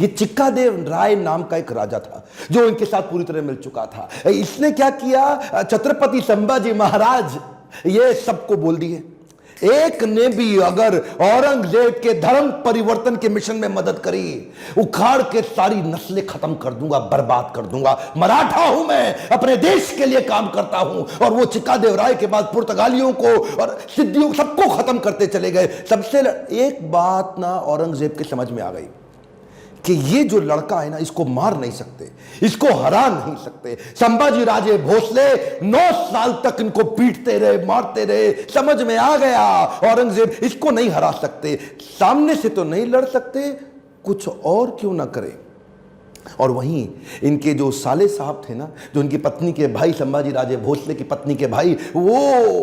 ये चिक्कादेव राय नाम का एक राजा था जो इनके साथ पूरी तरह मिल चुका था। इसने क्या किया, छत्रपति संभाजी महाराज ये सबको बोल दिए, एक ने भी अगर औरंगजेब के धर्म परिवर्तन के मिशन में मदद करी, उखाड़ के सारी नस्लें खत्म कर दूंगा, बर्बाद कर दूंगा। मराठा हूं मैं, अपने देश के लिए काम करता हूं। और वो चिक्कादेव राय के बाद पुर्तगालियों को और सिद्धियों सबको खत्म करते चले गए। सबसे एक बात ना औरंगजेब के समझ में आ गई कि ये जो लड़का है ना, इसको मार नहीं सकते, इसको हरा नहीं सकते। संभाजी राजे भोसले 9 साल तक इनको पीटते रहे, मारते रहे। समझ में आ गया औरंगजेब इसको नहीं हरा सकते, सामने से तो नहीं लड़ सकते, कुछ और क्यों ना करे। और वहीं इनके जो साले साहब थे ना, जो इनकी पत्नी के भाई, संभाजी राजे भोसले की पत्नी के भाई, वो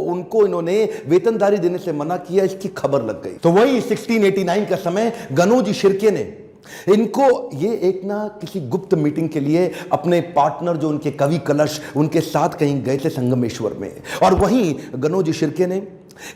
उनको इन्होंने वेतनदारी देने से मना किया। इसकी खबर लग गई। तो वही 1689 का समय गनोजी शिर्के ने इनको ये एक ना किसी गुप्त मीटिंग के लिए अपने पार्टनर जो उनके कवि कलश, उनके साथ कहीं गए थे संगमेश्वर में। और वहीं गनोजी शिर्के ने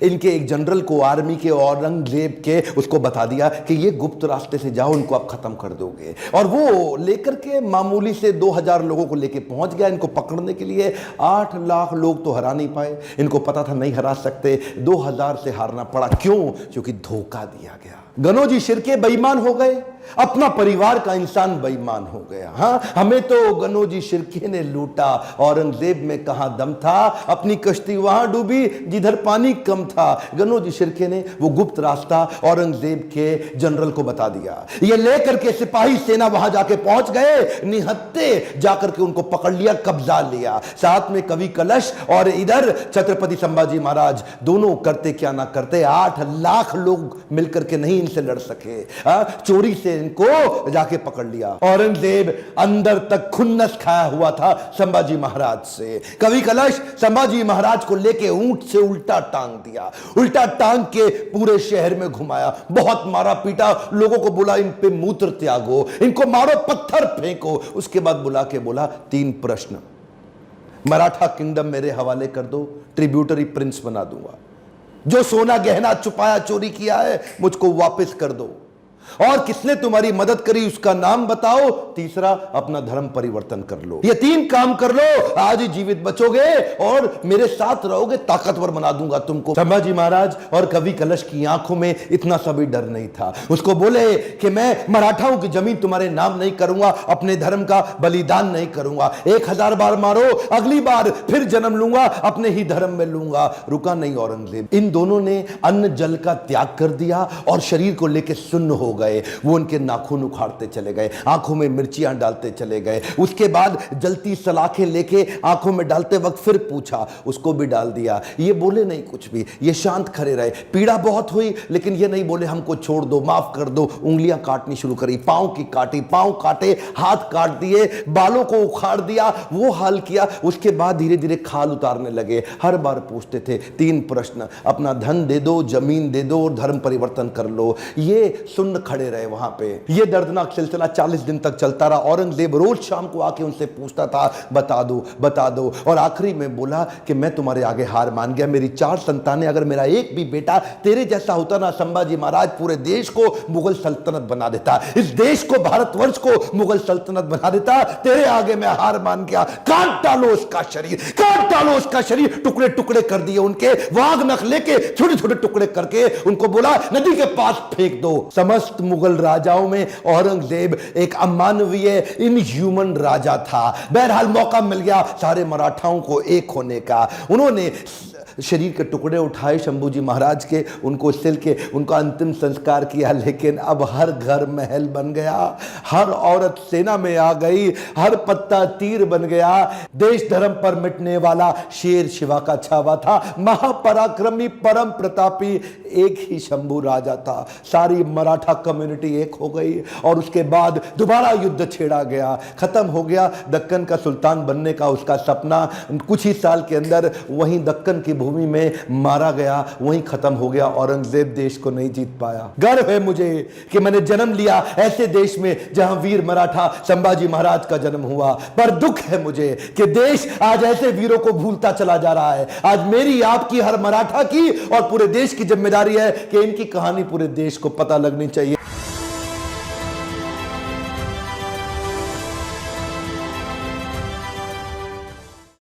इनके एक जनरल को, आर्मी के, औरंगजेब के, उसको बता दिया कि ये गुप्त रास्ते से जाओ, इनको आप खत्म कर दोगे। और वो लेकर के मामूली से 2000 लोगों को लेके पहुंच गया इनको पकड़ने के लिए। 8 लाख लोग तो हरा नहीं पाए, इनको पता था नहीं हरा सकते, 2000 से हारना पड़ा। क्यों? क्योंकि धोखा दिया गया। गनोजी शिर्के बेईमान हो गए, अपना परिवार का इंसान बेईमान हो गया। हाँ, हमें तो गनोजी शिर्के ने लूटा, औरंगजेब में कहां दम था, अपनी कश्ती वहां डूबी जिधर पानी कम था। गनोजी शिर्के ने वो गुप्त रास्ता औरंगजेब के जनरल को बता दिया। ये लेकर के सिपाही सेना वहां जाके पहुंच गए, निहत्ते जाकर के उनको पकड़ लिया, कब्जा लिया। साथ में कवि कलश और इधर छत्रपति संभाजी महाराज, दोनों करते क्या ना करते, 8 लाख लोग मिलकर के नहीं इनसे लड़ सके। चोरी से इनको जाके पकड़ लिया। औरंगजेब अंदर तक खुन्नस खाया हुआ था संभाजी महाराज से। कवि कलश संभाजी महाराज को लेके ऊंट से उल्टा टांग दिया, उल्टा टांग के पूरे शहर में घुमाया, बहुत मारा पीटा, लोगों को बोला इन पे मूत्र त्यागो, इनको मारो, पत्थर फेंको। उसके बाद बुला के बोला 3 प्रश्न, मराठा किंगडम मेरे हवाले कर दो, ट्रिब्यूटरी प्रिंस बना दूंगा, जो सोना गहना छुपाया चोरी किया है मुझको वापस कर दो, और किसने तुम्हारी मदद करी उसका नाम बताओ, तीसरा अपना धर्म परिवर्तन कर लो। ये 3 काम कर लो, आज ही जीवित बचोगे और मेरे साथ रहोगे, ताकतवर बना दूंगा तुमको। संभाजी महाराज और कवि कलश की आंखों में इतना सा भी डर नहीं था। उसको बोले कि मैं मराठाओं की जमीन तुम्हारे नाम नहीं करूंगा, अपने धर्म का बलिदान नहीं करूंगा, 1000 बार मारो, अगली बार फिर जन्म लूंगा, अपने ही धर्म में लूंगा। रुका नहीं औरंगजेब। इन दोनों ने अन्न जल का त्याग कर दिया और शरीर को लेकर सुन्न हो गए। वो उनके नाखून उखाड़ते चले गए, आंखों में मिर्चियां डालते चले गए। उसके बाद जलती सलाखें लेके आंखों में डालते वक्त फिर पूछा, उसको भी डाल दिया। ये बोले नहीं कुछ भी, ये शांत खड़े रहे। पीड़ा बहुत हुई लेकिन ये नहीं बोले हमको छोड़ दो, माफ कर दो। उंगलियां काटनी शुरू करी, पांव की काटी, पांव काटे, हाथ काट दिए, बालों को उखाड़ दिया, वो हाल किया। उसके बाद धीरे धीरे खाल उतारने लगे। हर बार पूछते थे 3 प्रश्न, अपना धन दे दो, जमीन दे दो और धर्म परिवर्तन कर लो। ये सुन्न खड़े रहे वहां पे। ये दर्दनाक सिलसिला 40 दिन तक चलता रहा। औरंगजेब रोज शाम को आके उनसे पूछता था, बता दो बता दो, और आखिरी में बोला कि मैं तुम्हारे आगे हार मान गया। मेरी 4 संतानें, अगर मेरा एक भी बेटा तेरे जैसा होता ना संभाजी महाराज, पूरे देश को मुगल सल्तनत बना देता, इस देश को, भारतवर्ष को मुगल सल्तनत बना देता। तेरे आगे मैं हार मान गया। काट डालो उसका शरीर, काट डालो उसका शरीर। टुकड़े टुकड़े कर दिए उनके, वाघ नख लेके छोटे छोटे टुकड़े करके उनको बोला नदी के पास फेंक दो। समस्त मुगल राजाओं में औरंगजेब एक अमानवीय, इनह्यूमन राजा था। बहरहाल मौका मिल गया सारे मराठाओं को एक होने का। उन्होंने शरीर के टुकड़े उठाए शंभूजी महाराज के, उनको सिल के उनका अंतिम संस्कार किया। लेकिन अब हर घर महल बन गया, हर औरत सेना में आ गई, हर पत्ता तीर बन गया। देश धर्म पर मिटने वाला शेर शिवा का छावा था। महापराक्रमी, परम प्रतापी एक ही शंभू राजा था। सारी मराठा कम्युनिटी एक हो गई और उसके बाद दोबारा युद्ध छेड़ा गया। खत्म हो गया दक्कन का सुल्तान बनने का उसका सपना। कुछ ही साल के अंदर वहीं दक्कन की भूमि में मारा गया, वहीं खत्म हो गया। औरंगजेब देश को नहीं जीत पाया। गर्व है मुझे कि मैंने जन्म लिया ऐसे देश में जहां वीर मराठा संभाजी महाराज का जन्म हुआ। पर दुख है मुझे कि देश आज ऐसे वीरों को भूलता चला जा रहा है। आज मेरी, आपकी, हर मराठा की और पूरे देश की जिम्मेदारी है कि इनकी कहानी पूरे देश को पता लगनी चाहिए।